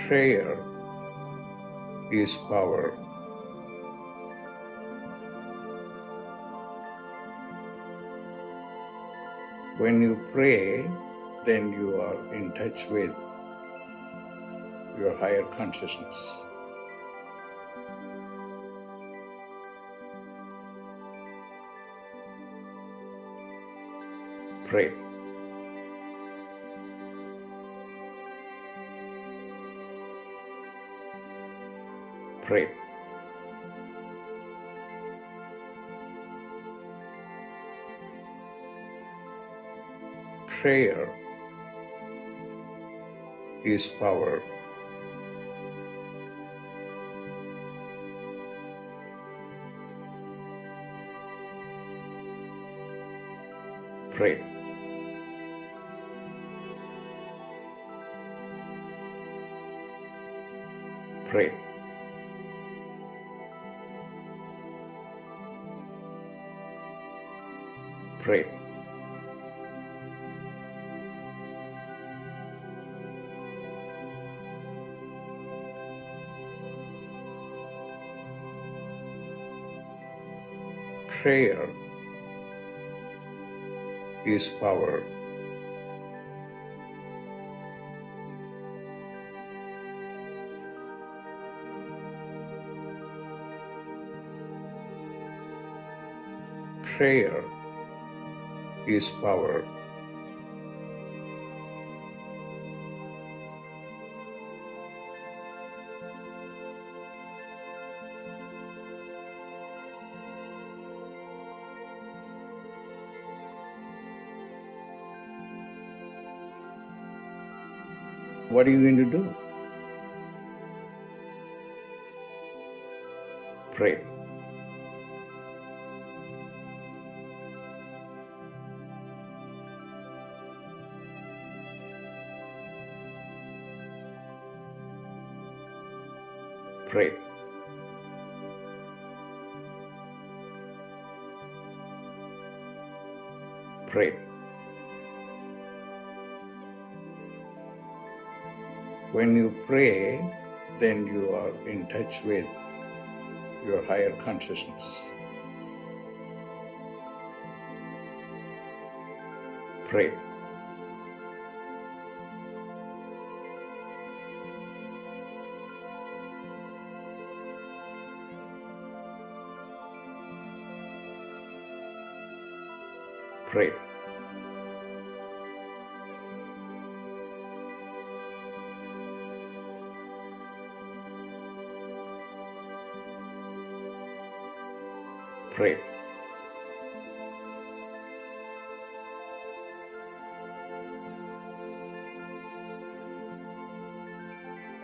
Prayer is power. When you pray, then you are in touch with your higher consciousness. Pray. Pray. Prayer is power. Pray. Pray. Pray. Prayer is power. Prayer is power. What are you going to do? Pray. Pray. Pray. When you pray, then you are in touch with your higher consciousness. Pray. Pray. Pray.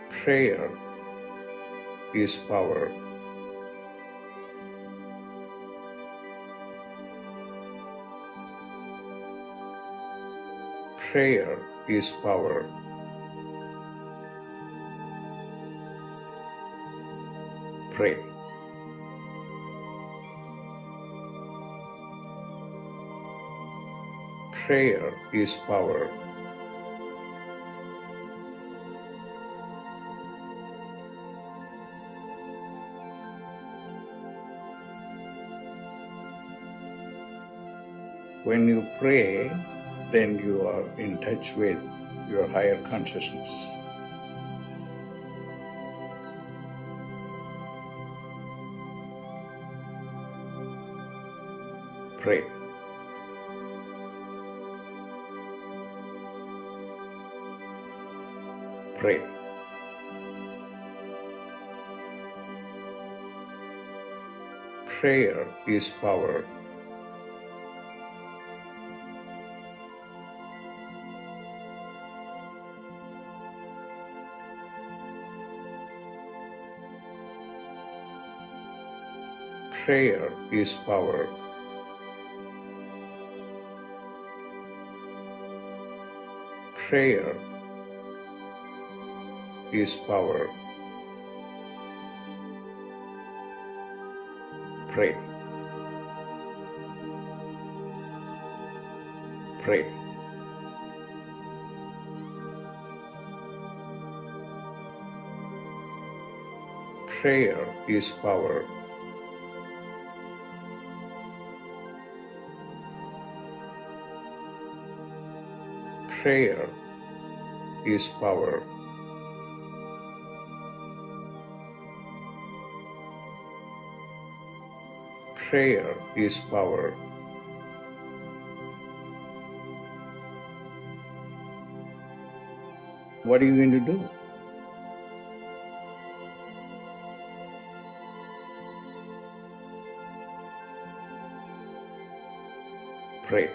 Prayer is power. Prayer is power. Pray. Prayer is power. When you pray, then you are in touch with your higher consciousness. Pray. Pray. Prayer is power. Prayer is power. Prayer is power. Pray. Pray. Prayer is power. Prayer is power. Prayer is power. What are you going to do? Pray.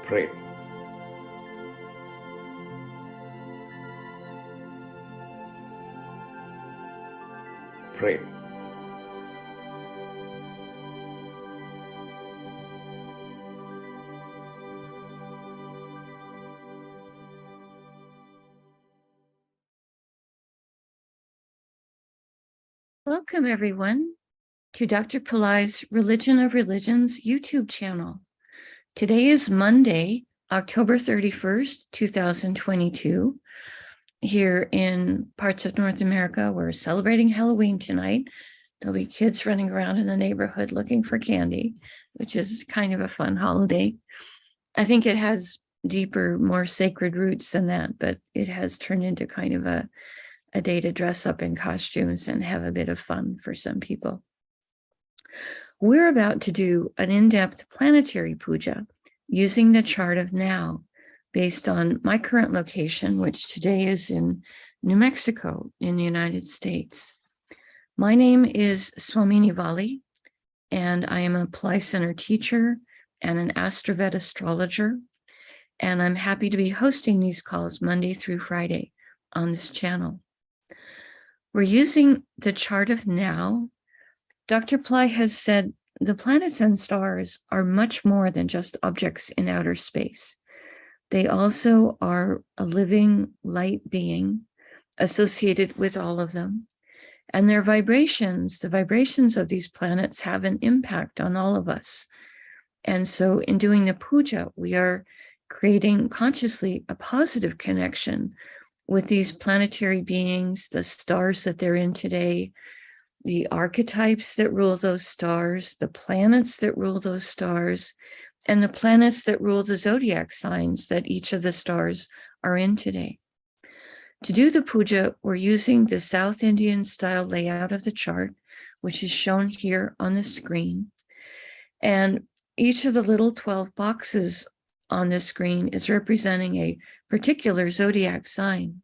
Pray. Pray. Welcome, everyone, to Dr. Pillai's Religion of Religions YouTube channel. Today is Monday, October 31st, 2022. Here in parts of North America, we're celebrating Halloween tonight. There'll be kids running around in the neighborhood looking for candy, which is kind of a fun holiday. I think it has deeper, more sacred roots than that, but it has turned into kind of a day to dress up in costumes and have a bit of fun for some people. We're about to do an in-depth planetary puja using the chart of now, based on my current location, which today is in New Mexico in the United States. My name is Swamini Valli, and I am a Pillai Center teacher and an AstroVed astrologer. And I'm happy to be hosting these calls Monday through Friday on this channel. We're using the chart of now. Dr. Pillai has said the planets and stars are much more than just objects in outer space. They also are a living light being associated with all of them. And their vibrations, the vibrations of these planets, have an impact on all of us. And so in doing the puja, we are creating consciously a positive connection with these planetary beings, the stars that they're in today, the archetypes that rule those stars, the planets that rule those stars, and the planets that rule the zodiac signs that each of the stars are in today. To do the puja, we're using the South Indian style layout of the chart, which is shown here on the screen. And each of the little 12 boxes on the screen is representing a particular zodiac sign.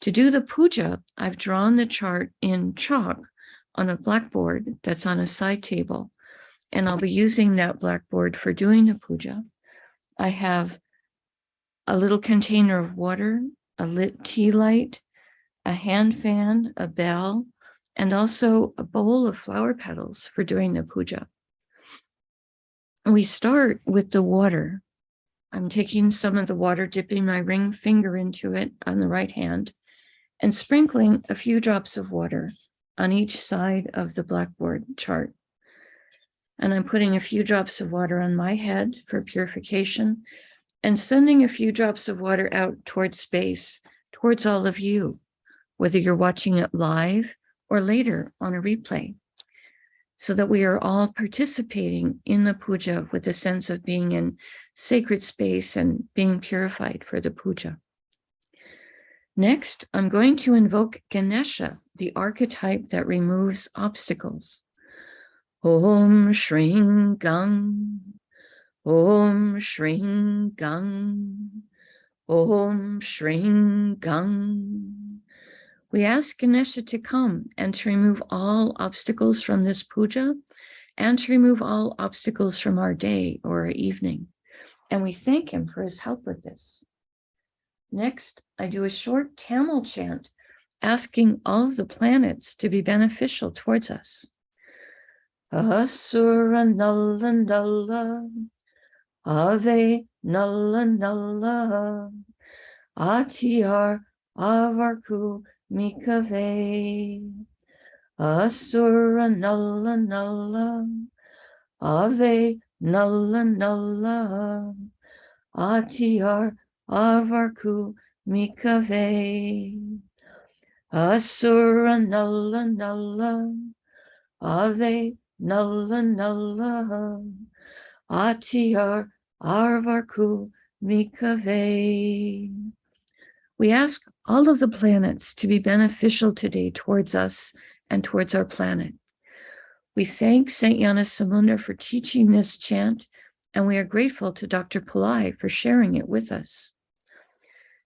To do the puja, I've drawn the chart in chalk on a blackboard that's on a side table, and I'll be using that blackboard for doing the puja. I have a little container of water, a lit tea light, a hand fan, a bell, and also a bowl of flower petals for doing the puja. We start with the water. I'm taking some of the water, dipping my ring finger into it on the right hand, and sprinkling a few drops of water on each side of the blackboard chart. And I'm putting a few drops of water on my head for purification, and sending a few drops of water out towards space, towards all of you, whether you're watching it live or later on a replay, so that we are all participating in the puja with a sense of being in sacred space and being purified for the puja. Next, I'm going to invoke Ganesha, the archetype that removes obstacles. Om Shring Gang, Om Shring Gang, Om Shring Gang. We ask Ganesha to come and to remove all obstacles from this puja and to remove all obstacles from our day or our evening. And we thank him for his help with this. Next, I do a short Tamil chant asking all of the planets to be beneficial towards us. Asura Nalla Nalla, Ave Nalla Nalla, Atiyar Avarku Mikave. Asura Nalla Nalla, Ave Nalla Nalla Atyar Avarku Mikave Asura Nalla Nalla Ave Nalla Nalla Atyar Avarku Mikave. We ask all of the planets to be beneficial today towards us and towards our planet. We thank Saint Gnanasamunda for teaching this chant, and we are grateful to Dr. Pillai for sharing it with us.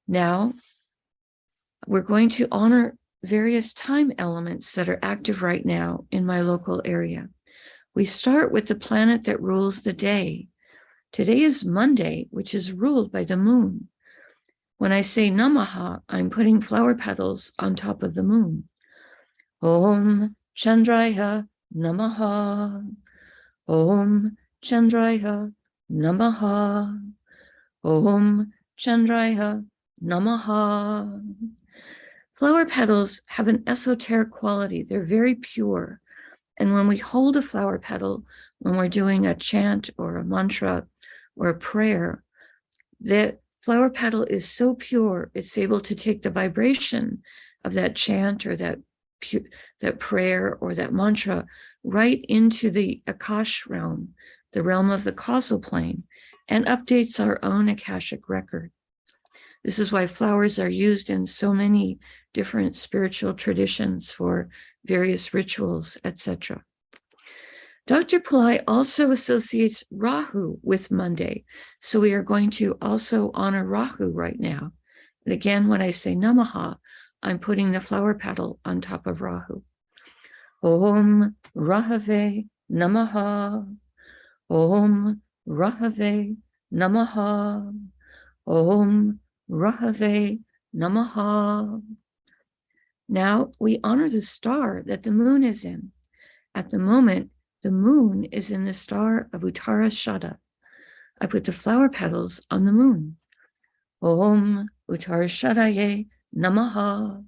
Now, we're going to honor various time elements that are active right now in my local area. We start with the planet that rules the day. Today is Monday, which is ruled by the moon. When I say Namaha, I'm putting flower petals on top of the moon. Om Chandraya Namaha. Om Chandraya Namaha. Om Chandraya Namaha. Flower petals have an esoteric quality. They're very pure. And when we hold a flower petal, when we're doing a chant or a mantra or a prayer, the flower petal is so pure, it's able to take the vibration of that chant or that prayer or that mantra right into the Akash realm, the realm of the causal plane, and updates our own Akashic record. This is why flowers are used in so many different spiritual traditions for various rituals, etc. Dr. Pillai also associates Rahu with Monday, so we are going to also honor Rahu right now. And again, when I say Namaha, I'm putting the flower petal on top of Rahu. Om Rahave Namaha. Om Rahave Namaha. Om Rahave Namaha. Now we honor the star that the moon is in. At the moment, the moon is in the star of Uttarashada. I put the flower petals on the moon. Om Uttarashadaye Namaha.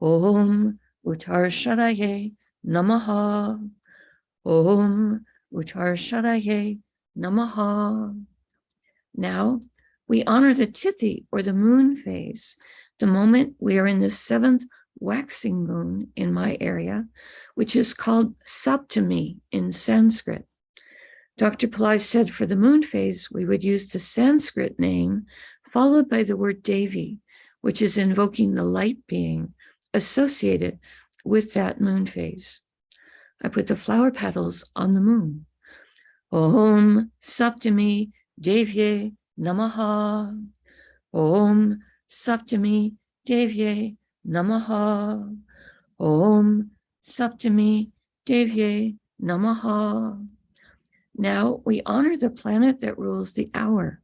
Om Uttarashadaye Namaha. Om Uttarashadaye Namaha. Now we honor the Tithi or the moon phase, the moment we are in the 7th waxing moon in my area, which is called Saptami in Sanskrit. Dr. Pillai said for the moon phase, we would use the Sanskrit name followed by the word Devi, which is invoking the light being associated with that moon phase. I put the flower petals on the moon. Om Saptami Devye Namaha. Om Saptami Devye Namaha. Om Saptami Devye Namaha. Now we honor the planet that rules the hour.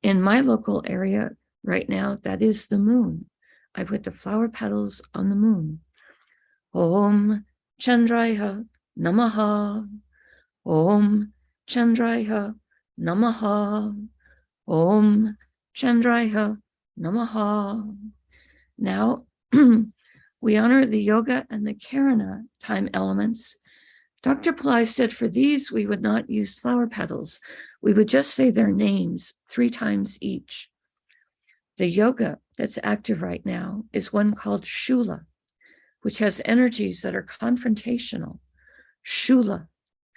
In my local area right now, that is the moon. I put the flower petals on the moon. Om Chandraya Namaha. Om Chandraya Namaha. Om Chandraya Namaha. Now we honor the yoga and the karana time elements. Dr. Pillai said for these, we would not use flower petals. We would just say their names 3 times each. The yoga that's active right now is one called Shula, which has energies that are confrontational. Shula,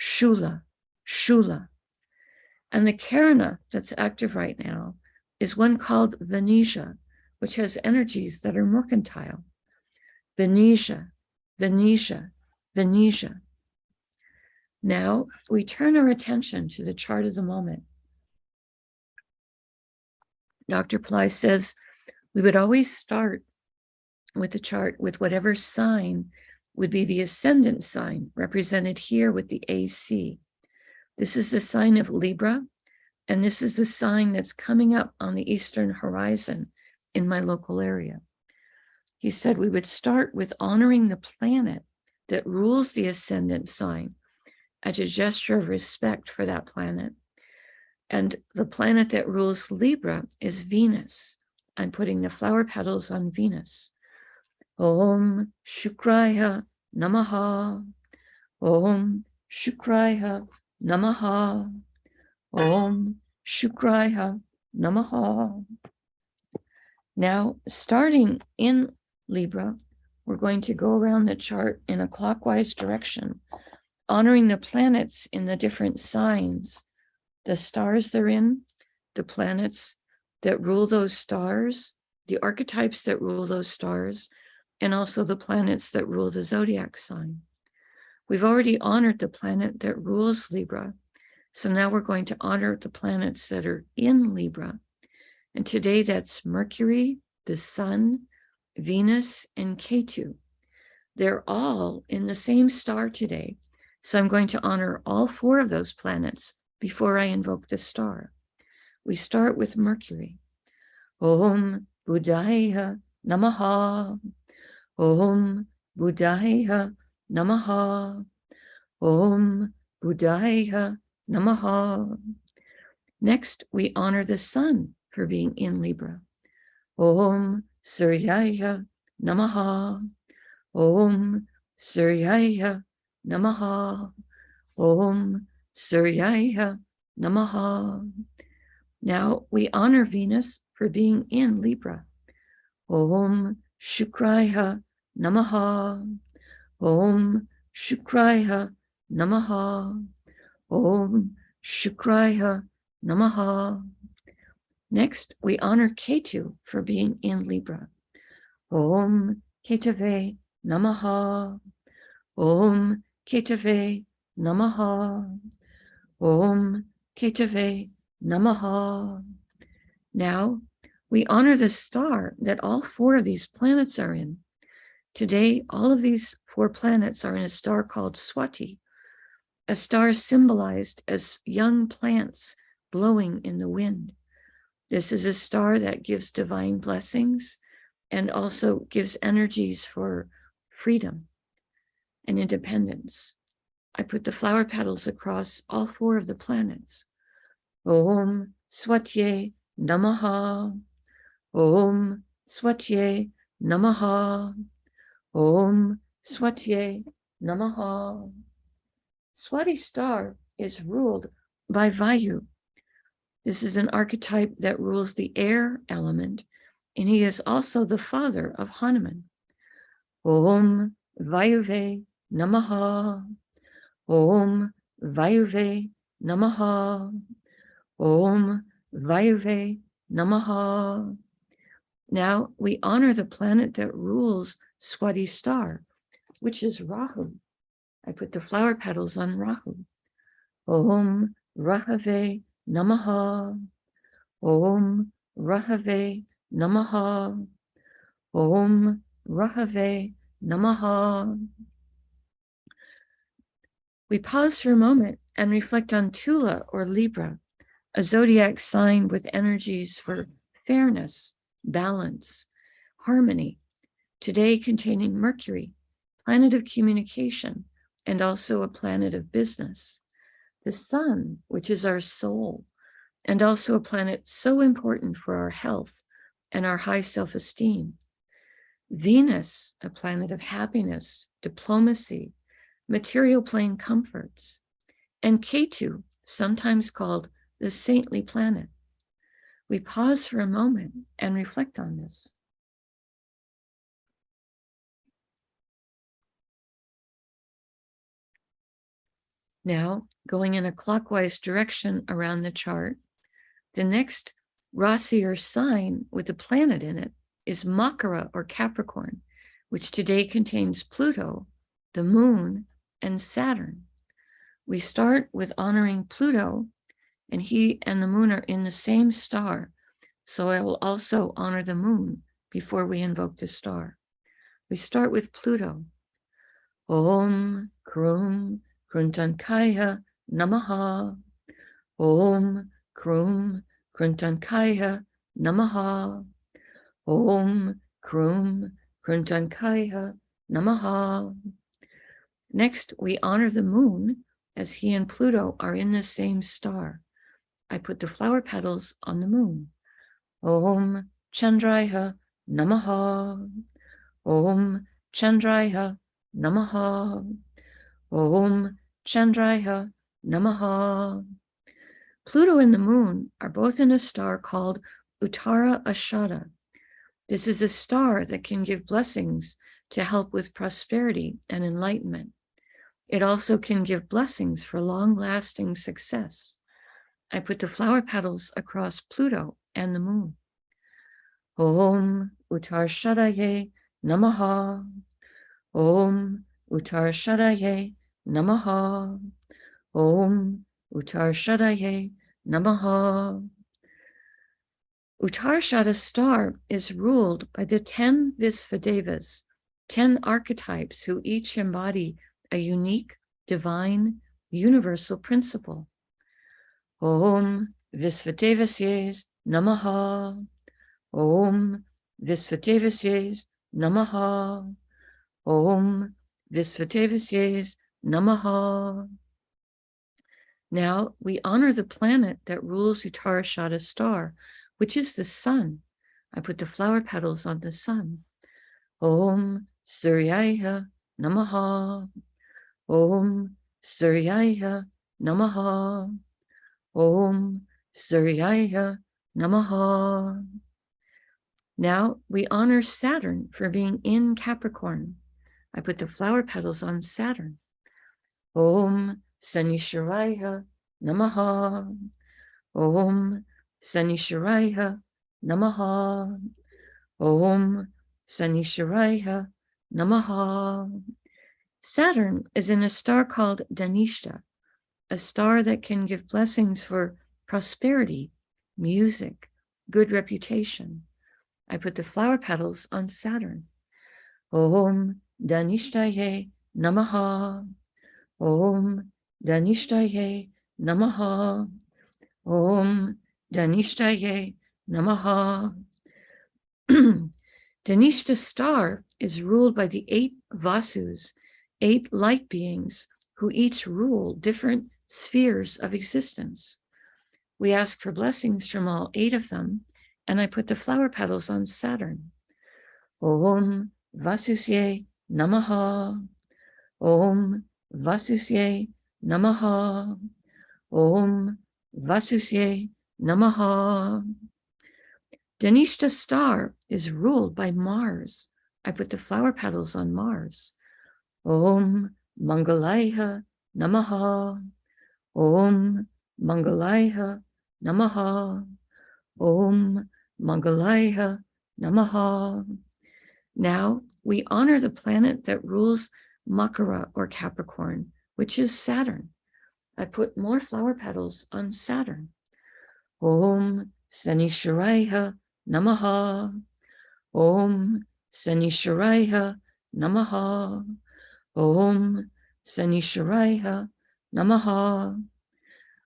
Shula, Shula. And the karana that's active right now is one called Venetia, which has energies that are mercantile. Venetia, Venetia, Venetia. Now we turn our attention to the chart of the moment. Dr. Pillai says we would always start with the chart with whatever sign would be the ascendant sign, represented here with the AC. This is the sign of Libra, and this is the sign that's coming up on the eastern horizon in my local area. He said we would start with honoring the planet that rules the ascendant sign as a gesture of respect for that planet. And the planet that rules Libra is Venus. I'm putting the flower petals on Venus. Om Shukraya Namaha. Om Shukraya Namaha. Om Shukraya Namaha. Now, starting in Libra, we're going to go around the chart in a clockwise direction, honoring the planets in the different signs, the stars they're in, the planets that rule those stars, the archetypes that rule those stars, and also the planets that rule the zodiac sign. We've already honored the planet that rules Libra, so now we're going to honor the planets that are in Libra. And today that's Mercury, the Sun, Venus, and Ketu. They're all in the same star today. So I'm going to honor all 4 of those planets before I invoke the star. We start with Mercury. Om Buddhaya Namaha. Om Buddhaya Namaha. Om Buddhaya Namaha. Next, we honor the Sun for being in Libra. Om Suryaya Namaha. Om Suryaya Namaha. Om Suryaya Namaha. Now we honor Venus for being in Libra. Om Shukraya Namaha. Om Shukraya Namaha. Om Shukraya Namaha. Next, we honor Ketu for being in Libra. Om Ketave Namaha. Om Ketave Namaha. Om Ketave Namaha. Now, we honor the star that all 4 of these planets are in. Today, all of these 4 planets are in a star called Swati, a star symbolized as young plants blowing in the wind. This is a star that gives divine blessings and also gives energies for freedom and independence. I put the flower petals across all 4 of the planets. Om Swatye Namaha. Om Swatye Namaha. Om Swatye Namaha. Swati star is ruled by Vayu. This is an archetype that rules the air element, and he is also the father of Hanuman. Om Vayuve Namaha. Om Vayuve Namaha. Om Vayuve Namaha. Now we honor the planet that rules Swati star, which is Rahu. I put the flower petals on Rahu. Om Rahave Namaha. Om Rahave Namaha. Om Rahave Namaha. We pause for a moment and reflect on Tula or Libra, a zodiac sign with energies for fairness, balance, harmony, today containing Mercury, planet of communication, and also a planet of business. The Sun, which is our soul, and also a planet so important for our health and our high self-esteem. Venus, a planet of happiness, diplomacy, material plane comforts. And Ketu, sometimes called the saintly planet. We pause for a moment and reflect on this. Now, going in a clockwise direction around the chart, the next Rasi or sign with a planet in it is Makara or Capricorn, which today contains Pluto, the moon, and Saturn. We start with honoring Pluto, and he and the moon are in the same star. So I will also honor the moon before we invoke the star. We start with Pluto. Om Krum Kruntankaya Namaha. Om Krum Kruntankaya Namaha. Om Krum Kruntankaya Namaha. Next, we honor the moon as he and Pluto are in the same star. I put the flower petals on the moon. Om Chandraya Namaha. Om Chandraya Namaha. Om Chandraya Namaha. Pluto and the moon are both in a star called Uttara Ashada. This is a star that can give blessings to help with prosperity and enlightenment. It also can give blessings for long-lasting success. I put the flower petals across Pluto and the moon. Om Uttarshadaye Namaha. Om Uttarshadaye Namaha. Om Uttarshadaye Namaha. Uttarshada star is ruled by the 10 Visvadevas, 10 archetypes who each embody a unique, divine, universal principle. Om Visvadevasye Namaha. Om Visvadevasye Namaha. Om Visvadevasye Namaha. Now we honor the planet that rules Uttarashada star, which is the sun. I put the flower petals on the sun. Om Suryaya Namaha. Om Suryaya Namaha. Om Suryaya Namaha. Now we honor Saturn for being in Capricorn. I put the flower petals on Saturn. Om Sanishwaraya Namaha. Om Sanishwaraya Namaha. Om Sanishwaraya Namaha. Saturn is in a star called Dhanishta, a star that can give blessings for prosperity, music, good reputation. I put the flower petals on Saturn. Om Dhanishtaye Namaha. Om Dhanishtaye Namaha. Om Dhanishtaye Namaha. Dhanishta star is ruled by the 8 Vasus, 8 light beings who each rule different spheres of existence. We ask for blessings from all 8 of them, and I put the flower petals on Saturn. Om Vasusye Namaha. Om Vasusye Namaha. Om Vasusye Namaha. Dhanishta star is ruled by Mars. I put the flower petals on Mars. Om Mangalaya Namaha. Om Mangalaya Namaha. Om Mangalaya Namaha. Now we honor the planet that rules Makara or Capricorn, which is Saturn. I put more flower petals on Saturn. Om Sanishwaraya Namaha. Om Sanishwaraya Namaha. Om Sanishwaraya Namaha.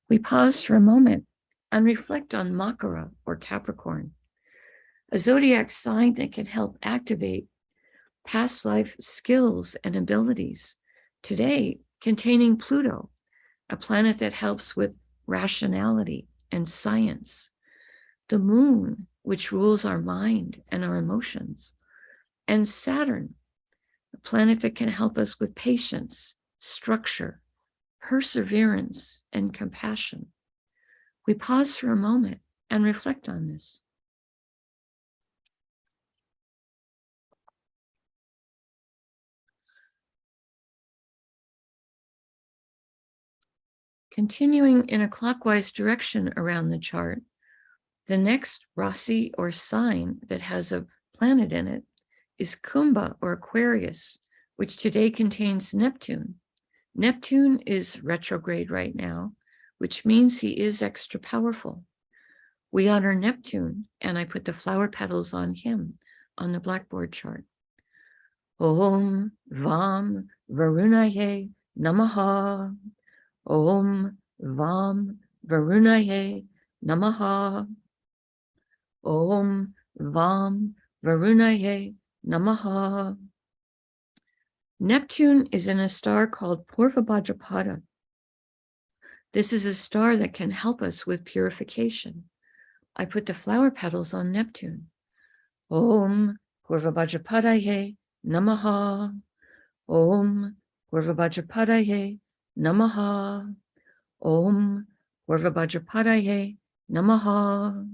We pause for a moment and reflect on Makara or Capricorn, a zodiac sign that can help activate past life skills and abilities, today containing Pluto, a planet that helps with rationality and science, the moon, which rules our mind and our emotions, and Saturn, a planet that can help us with patience, structure, perseverance, and compassion. We pause for a moment and reflect on this. Continuing in a clockwise direction around the chart, the next Rasi or sign that has a planet in it is Kumbha or Aquarius, which today contains Neptune. Neptune is retrograde right now, which means he is extra powerful. We honor Neptune, and I put the flower petals on him on the blackboard chart. Om Vam Varunaye Namaha. Om Vam Varunaye Namaha. Om Vam Varunaye Namaha. Neptune is in a star called Purvabhadrapada. This is a star that can help us with purification. I put the flower petals on Neptune. Om Purvabhadrapadaye Namaha. Om Purvabhadrapadaye Namaha. Om Purvabhajapadaye Namaha.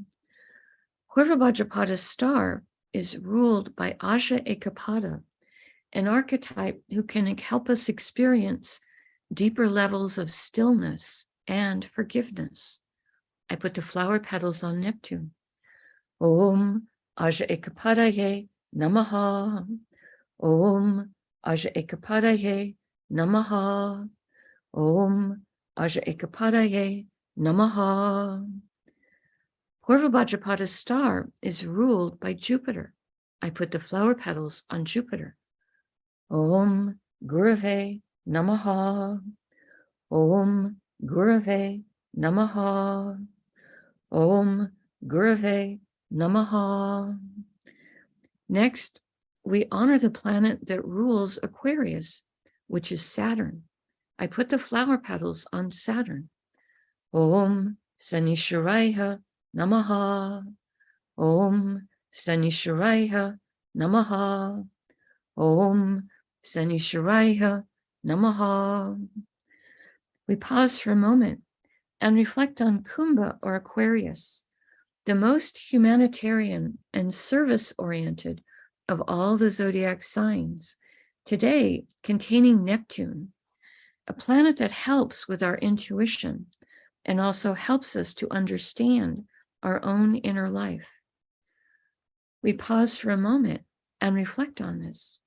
Purvabhajapada's star is ruled by Aja Ekapada, an archetype who can help us experience deeper levels of stillness and forgiveness. I put the flower petals on Neptune. Om Aja Ekapadaye Namaha. Om Aja Ekapadaye Namaha. Om Aja Ekapadaye Namaha. Purvabhajapada's star is ruled by Jupiter. I put the flower petals on Jupiter. Om Gurave Namaha. Om Gurave Namaha. Om Gurave Namaha. Next, we honor the planet that rules Aquarius, which is Saturn. I put the flower petals on Saturn. Om Sanisharaya Namaha. Om Sanisharaya Namaha. Om Sanisharaya Namaha. We pause for a moment and reflect on Kumbha or Aquarius, the most humanitarian and service-oriented of all the zodiac signs, today containing Neptune, a planet that helps with our intuition and also helps us to understand our own inner life. We pause for a moment and reflect on this.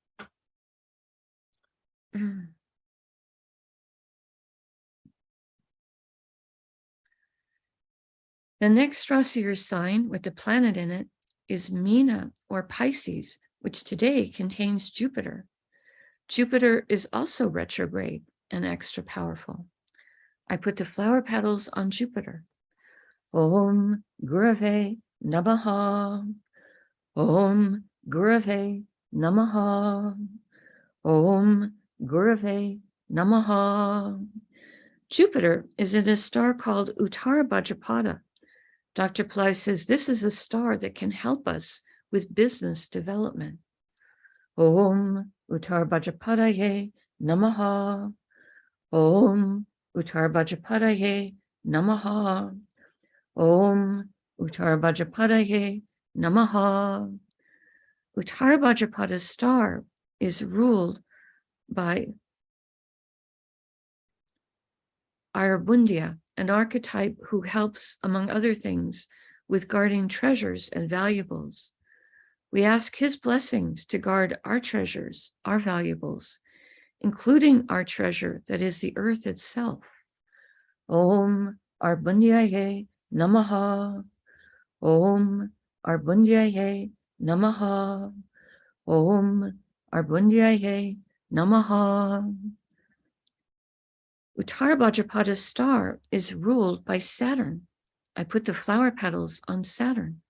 The next Rasi or sign with the planet in it is Meena or Pisces, which today contains Jupiter. Jupiter is also retrograde and extra powerful. I put the flower petals on Jupiter. Om Gurave Namaha. Om Gurave Namaha. Om Gurave Namaha. Jupiter is in a star called Uttara Bhajapada. Dr. Pillai says this is a star that can help us with business development. Om Uttara Bhajapadaye Namaha. Om Uttara Bhajapadaye Namaha. Om Uttara Bhajapadaye Namaha. Uttara Bhajapada's star is ruled by Arabundia, an archetype who helps, among other things, with guarding treasures and valuables. We ask his blessings to guard our treasures, our valuables, including our treasure that is the earth itself. Om Arbundiaye Namaha. Om Arbundiaye Namaha. Om Arbundiaye Namaha. Uttara Bhajapada's star is ruled by Saturn. I put the flower petals on Saturn.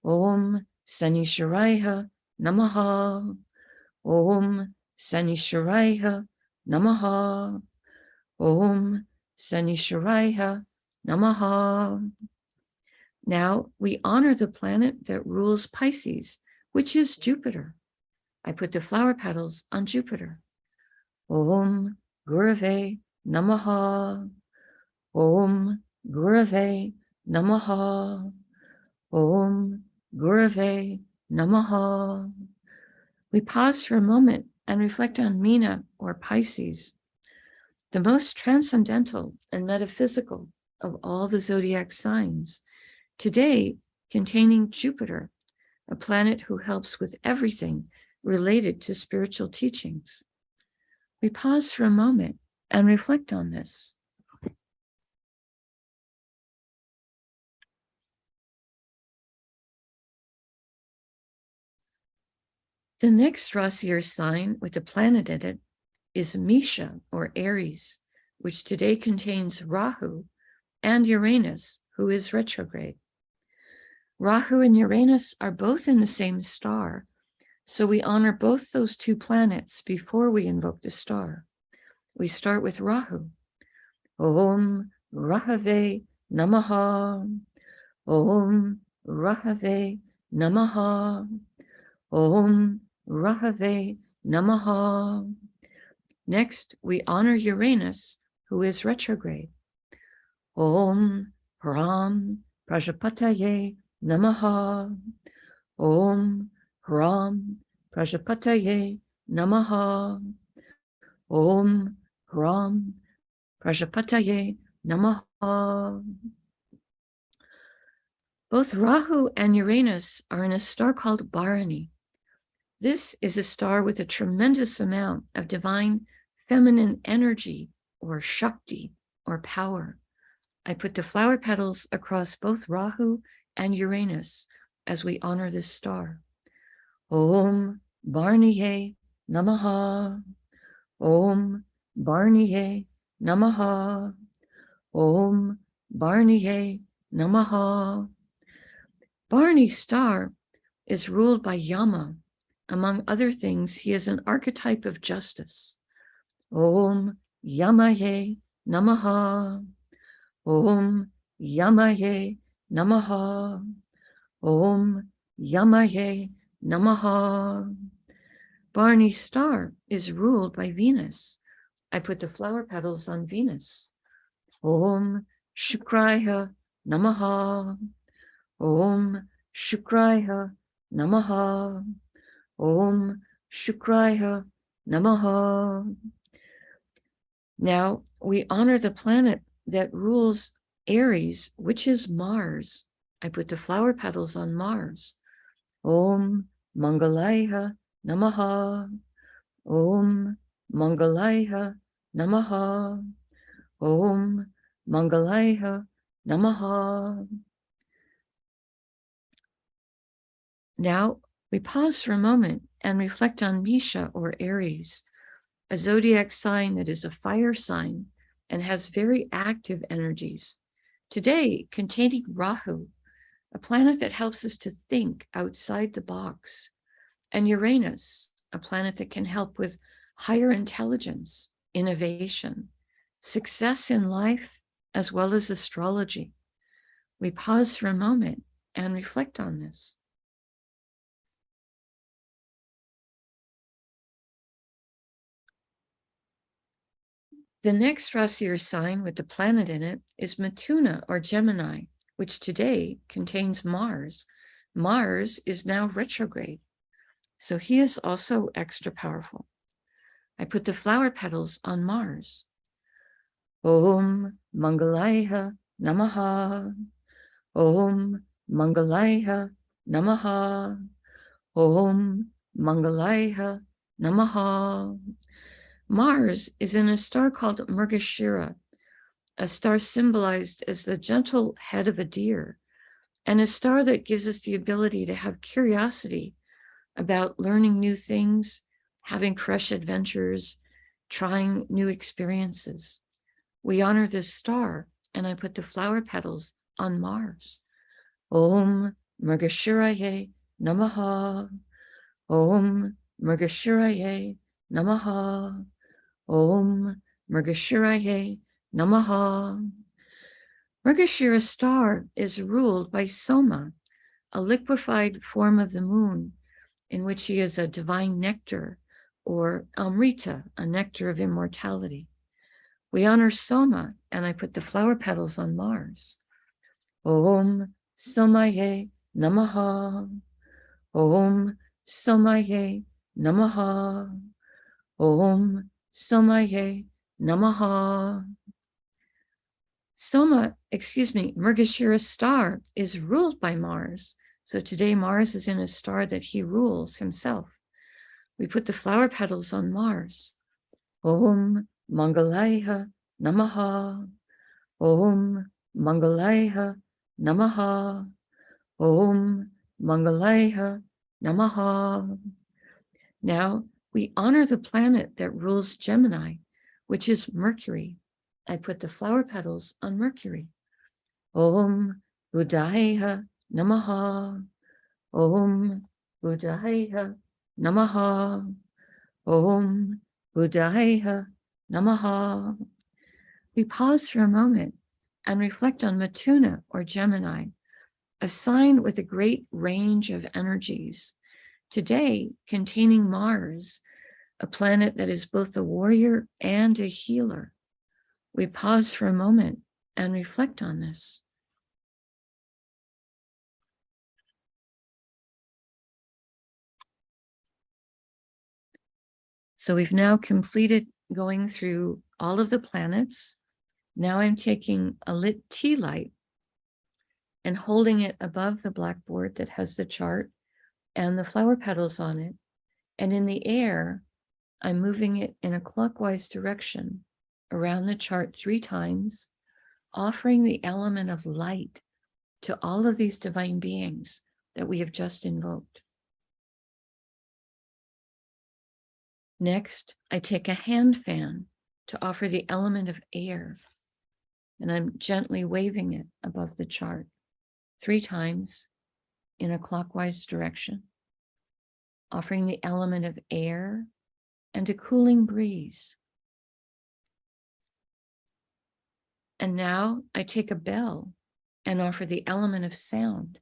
Om Sanisharaya Namaha. Om Sanisharaya Namaha. Om Sanisharaya Namaha. Now we honor the planet that rules Pisces, which is Jupiter. I put the flower petals on Jupiter. Om Gurave Namaha. Om Gurave Namaha. Om Gurave Namaha. We pause for a moment and reflect on Meena or Pisces, the most transcendental and metaphysical of all the zodiac signs, today containing Jupiter, a planet who helps with everything related to spiritual teachings. We pause for a moment and reflect on this. The next Rasi or sign with the planet in it is Misha or Aries, which today contains Rahu and Uranus, who is retrograde. Rahu and Uranus are both in the same star, so we honor both those two planets before we invoke the star. We start with Rahu. Om Rahave Namaha. Om Rahave Namaha. Om Rahave Namaha. Next, we honor Uranus, who is retrograde. Om Ram Prajapataye Namaha. Om Ram Prajapataye Namaha. Om Ram Prajapataye Namaha. Both Rahu and Uranus are in a star called Bharani. This is a star with a tremendous amount of divine feminine energy or Shakti or power. I put the flower petals across both Rahu and Uranus as we honor this star. Om Bharaniye Namaha. Om Bharaniye Namaha. Om Bharaniye Namaha. Bharani star is ruled by Yama. Among other things, he is an archetype of justice. Om Yamaye Namaha. Om Yamaye Namaha. Om Yamaye Namaha. Bharani star is ruled by Venus. I put the flower petals on Venus. Om Shukraya Namaha. Om Shukraya Namaha. Om Shukraya Namaha. Now we honor the planet that rules Aries, which is Mars. I put the flower petals on Mars. Om Mangalaya Namaha. Om Mangalaya Namaha. Om Mangalaya Namaha. Now we pause for a moment and reflect on Misha or Aries, a zodiac sign that is a fire sign and has very active energies. Today, containing Rahu, a planet that helps us to think outside the box, and Uranus, a planet that can help with higher intelligence, innovation, success in life, as well as astrology. We pause for a moment and reflect on this. The next Rasi or sign with the planet in it is Mithuna or Gemini, which today contains Mars. Mars is now retrograde, so he is also extra powerful. I put the flower petals on Mars. Om Mangalaya Namaha. Om Mangalaya Namaha. Om Mangalaya Namaha. Mars is in a star called Mrgashira, a star symbolized as the gentle head of a deer, and a star that gives us the ability to have curiosity about learning new things, having fresh adventures, trying new experiences. We honor this star, and I put the flower petals on Mars. Om Mrgashiraye Namaha. Om Mrgashiraye Namaha. Om Mrgashiraye Namaha. Mrgashira star is ruled by Soma, a liquefied form of the moon, in which he is a divine nectar, or Amrita, a nectar of immortality. We honor Soma, and I put the flower petals on Mars. Om Somaye Namaha. Om Somaye Namaha. Om Somaye Namaha. Mrgashira star is ruled by Mars. So today Mars is in a star that he rules himself. We put the flower petals on Mars. Om Mangalaya Namaha. Om Mangalaya Namaha. Om Mangalaya Namaha. Now we honor the planet that rules Gemini, which is Mercury. I put the flower petals on Mercury. Om Buddhaya Namaha. Om Buddhaya Namaha. Om Buddhaya Namaha. We pause for a moment and reflect on Mithuna or Gemini, a sign with a great range of energies, today containing Mars, a planet that is both a warrior and a healer. We pause for a moment and reflect on this. So we've now completed going through all of the planets. Now I'm taking a lit tea light and holding it above the blackboard that has the chart and the flower petals on it. And in the air, I'm moving it in a clockwise direction around the chart 3 times, offering the element of light to all of these divine beings that we have just invoked. Next, I take a hand fan to offer the element of air, and I'm gently waving it above the chart 3 times in a clockwise direction, offering the element of air and a cooling breeze. And now I take a bell and offer the element of sound.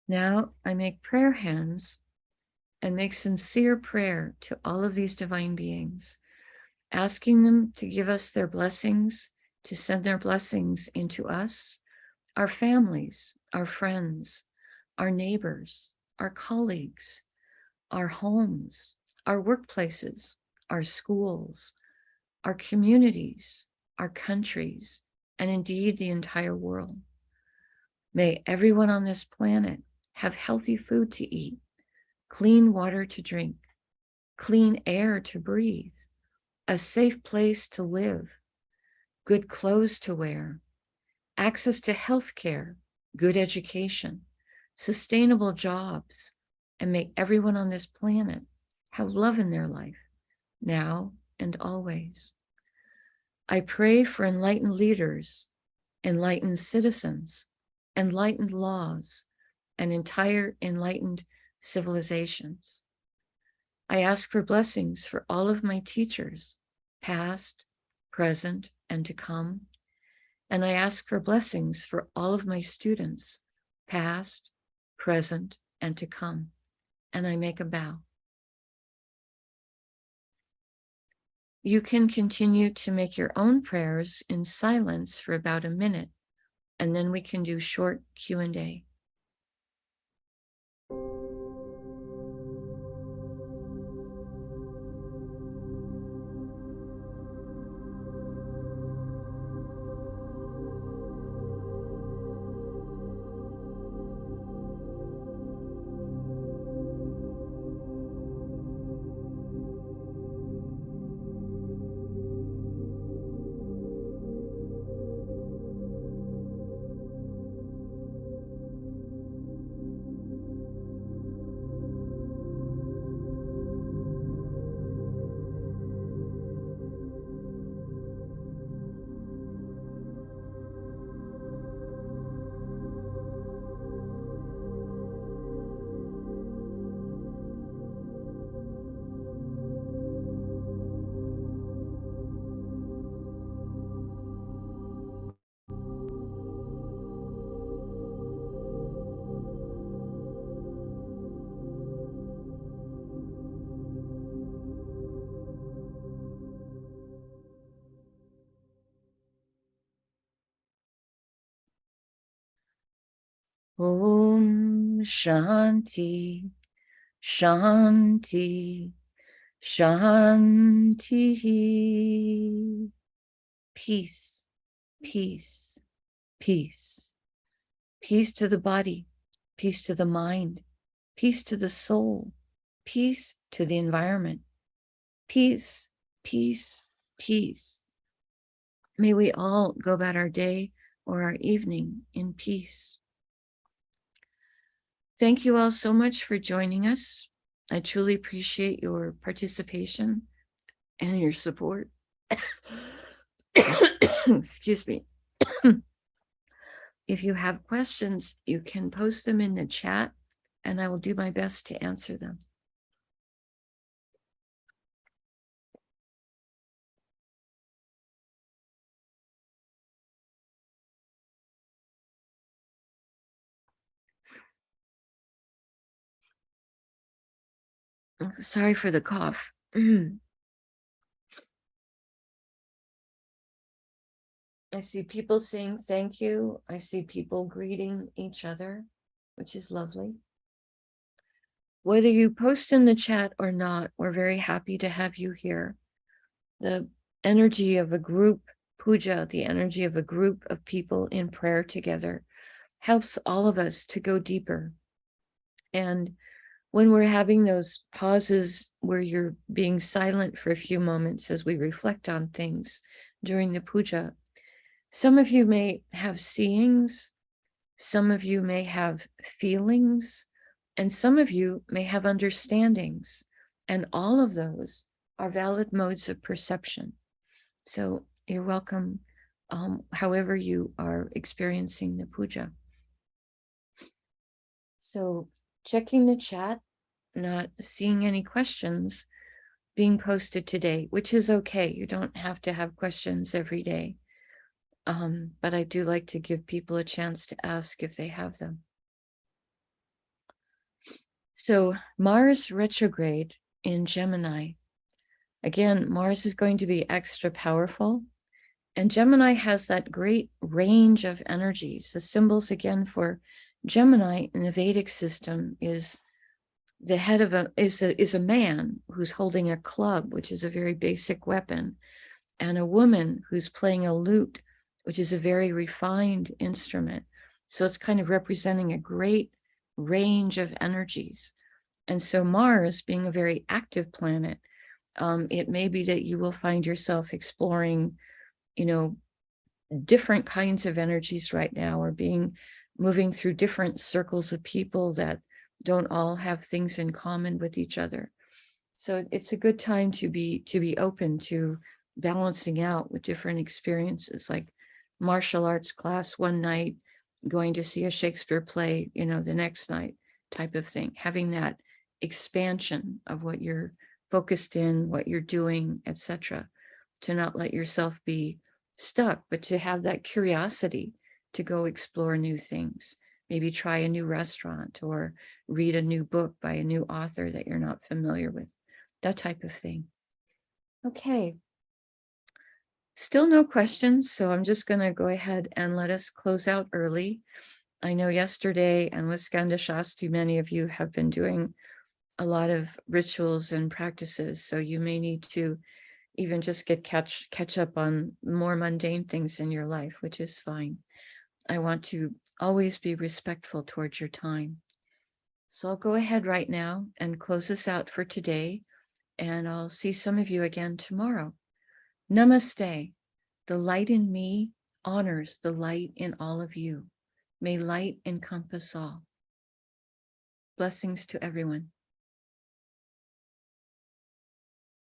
Now I make prayer hands and make sincere prayer to all of these divine beings, asking them to give us their blessings, to send their blessings into us, our families, our friends, our neighbors, our colleagues, our homes, our workplaces, our schools, our communities, our countries, and indeed the entire world. May everyone on this planet have healthy food to eat, clean water to drink, clean air to breathe, a safe place to live, good clothes to wear, access to health care, good education, sustainable jobs, and may everyone on this planet have love in their life, now and always. I pray for enlightened leaders, enlightened citizens, enlightened laws, and entire enlightened civilizations. I ask for blessings for all of my teachers, past, present, and to come. And I ask for blessings for all of my students, past, present, and to come. And I make a bow. You can continue to make your own prayers in silence for about a minute, and then we can do short Q&A. Om Shanti, Shanti, Shanti. Peace, peace, peace. Peace to the body, peace to the mind, peace to the soul, peace to the environment. Peace, peace, peace. May we all go about our day or our evening in peace. Thank you all so much for joining us. I truly appreciate your participation and your support. Excuse me. If you have questions, you can post them in the chat and I will do my best to answer them. Sorry for the cough. I see people saying thank you. I see people greeting each other, which is lovely. Whether you post in the chat or not, we're very happy to have you here. The energy of a group puja, the energy of a group of people in prayer together, helps all of us to go deeper. And when we're having those pauses where you're being silent for a few moments as we reflect on things during the puja, some of you may have seeings, some of you may have feelings, and some of you may have understandings. And all of those are valid modes of perception. So you're welcome, however you are experiencing the puja. So checking the chat, not seeing any questions being posted today, which is okay. You don't have to have questions every day. But I do like to give people a chance to ask if they have them. So Mars retrograde in Gemini. Again, Mars is going to be extra powerful. And Gemini has that great range of energies. The symbols again for Gemini in the Vedic system is the head of a man who's holding a club, which is a very basic weapon, and a woman who's playing a lute, which is a very refined instrument. So it's kind of representing a great range of energies. And so Mars, being a very active planet, it may be that you will find yourself exploring, different kinds of energies right now, or moving through different circles of people that don't all have things in common with each other. So it's a good time to be open to balancing out with different experiences, like martial arts class one night, going to see a Shakespeare play, the next night type of thing, having that expansion of what you're focused in, what you're doing, etc., to not let yourself be stuck, but to have that curiosity to go explore new things, maybe try a new restaurant or read a new book by a new author that you're not familiar with, that type of thing. Okay. Still no questions, so I'm just going to go ahead and let us close out early. I know yesterday and with Skanda Shasti, many of you have been doing a lot of rituals and practices, so you may need to even just catch up on more mundane things in your life, which is fine. I want to always be respectful towards your time. So I'll go ahead right now and close this out for today, and I'll see some of you again tomorrow. Namaste. The light in me honors the light in all of you. May light encompass all. Blessings to everyone.